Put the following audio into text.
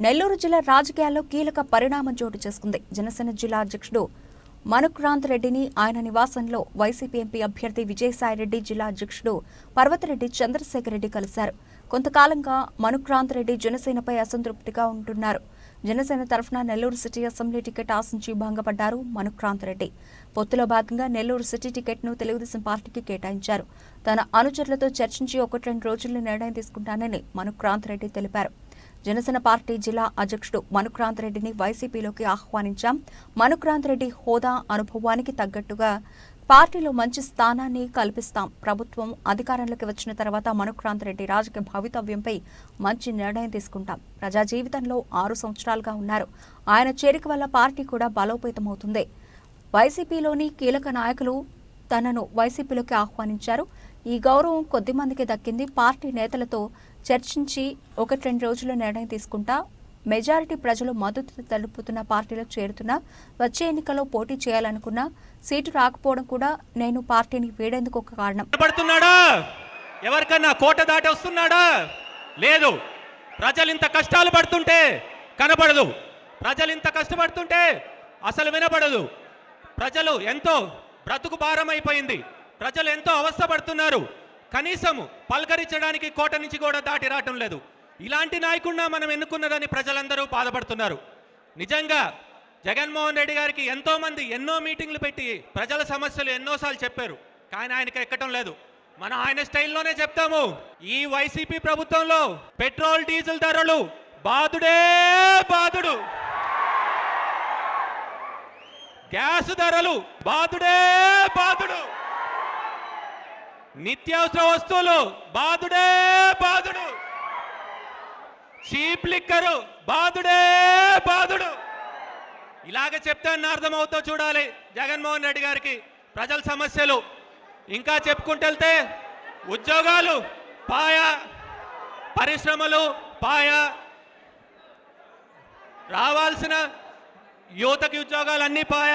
నెల్లూరు జిల్లా రాజకీయాల్లో కీలక పరిణామం చోటు చేసుకుంది. జనసేన జిల్లా అధ్యక్షుడు మనుక్రాంత్ రెడ్డిని ఆయన నివాసంలో వైసీపీ ఎంపీ అభ్యర్థి విజయసాయిరెడ్డి, జిల్లా అధ్యక్షుడు పర్వతరెడ్డి చంద్రశేఖర్ రెడ్డి కలిశారు. కొంతకాలంగా మనుక్రాంత్ రెడ్డి జనసేనపై అసంతృప్తిగా ఉంటున్నారు. జనసేన తరఫున నెల్లూరు సిటీ అసెంబ్లీ టికెట్ ఆశించి భంగపడ్డారు మనుక్రాంత్ రెడ్డి. పొత్తులో భాగంగా నెల్లూరు సిటీ టికెట్ను తెలుగుదేశం పార్టీకి కేటాయించారు. తన అనుచరులతో చర్చించి 1-2 రోజుల్లో నిర్ణయం తీసుకుంటానని మనుక్రాంత్ రెడ్డి తెలిపారు. జనసేన పార్టీ జిల్లా అధ్యక్షుడు మనుక్రాంత్ రెడ్డిని వైసీపీలోకి ఆహ్వానించాం. మనుక్రాంత్ రెడ్డి హోదా, అనుభవానికి తగ్గట్టుగా పార్టీలో మంచి స్థానాన్ని కల్పిస్తాం. ప్రభుత్వం అధికారంలోకి వచ్చిన తర్వాత మనుక్రాంత్ రెడ్డి రాజకీయ భవితవ్యంపై మంచి నిర్ణయం తీసుకుంటాం. ప్రజా జీవితంలో 6 సంవత్సరాలుగా ఉన్నారు. ఆయన చేరిక వల్ల పార్టీ కూడా బలోపేతమవుతుంది. వైసీపీలోని కీలక నాయకులు తనను వైసీపీలోకి ఆహ్వానించారు. ఈ గౌరవం కొద్దిమందికి దక్కింది. పార్టీ నేతలతో చర్చించి 1-2 రోజుల్లో నిర్ణయం తీసుకుంటా. మెజారిటీ ప్రజలు మద్దతు తెలుపుతున్న పార్టీలో చేరుతున్నా. వచ్చే ఎన్నికల్లో పోటీ చేయాలనుకున్నా సీటు రాకపోవడం కూడా నేను పార్టీని వీడేందుకు ఒక కారణం. ఎవరికన్నా కోట దాటి వస్తున్నాడా? లేదు. ప్రజలు ఇంత కష్టాలు పడుతుంటే కనబడదు. ప్రజలు ఇంత కష్టపడుతుంటే అసలు వినబడదు. ప్రజలు ఎంతో బ్రతుకు భారం అయిపోయింది. ప్రజలు ఎంతో అవస్థ పడుతున్నారు. కనీసం పలకరించడానికి కోట నుంచి కూడా దాటి రావటం లేదు. ఇలాంటి నాయకుడిని మనం ఎన్నుకున్నదని ప్రజలందరూ బాధపడుతున్నారు. నిజంగా జగన్మోహన్ రెడ్డి గారికి ఎంతో మంది ఎన్నో మీటింగ్లు పెట్టి ప్రజల సమస్యలు ఎన్నోసార్లు చెప్పారు. కానీ ఆయనకి ఎక్కటం లేదు. మనం ఆయన స్టైల్లోనే చెప్తాము. ఈ వైసీపీ ప్రభుత్వంలో పెట్రోల్ డీజిల్ ధరలు బాదుడే బాదుడు, గ్యాస్ ధరలు బాదుడే బాదుడు, నిత్యావసర వస్తువులు బాదుడే బాదుడు, చీప్ లిక్కరు బాదుడే బాదుడు. ఇలాగ చెప్తే అర్థమవుతో చూడాలి జగన్మోహన్ రెడ్డి గారికి ప్రజల సమస్యలు. ఇంకా చెప్పుకుంటూ వెళ్తే ఉద్యోగాలు పాయ, పరిశ్రమలు పాయ, రావాల్సిన యువతకి ఉద్యోగాలు అన్నీ పాయ.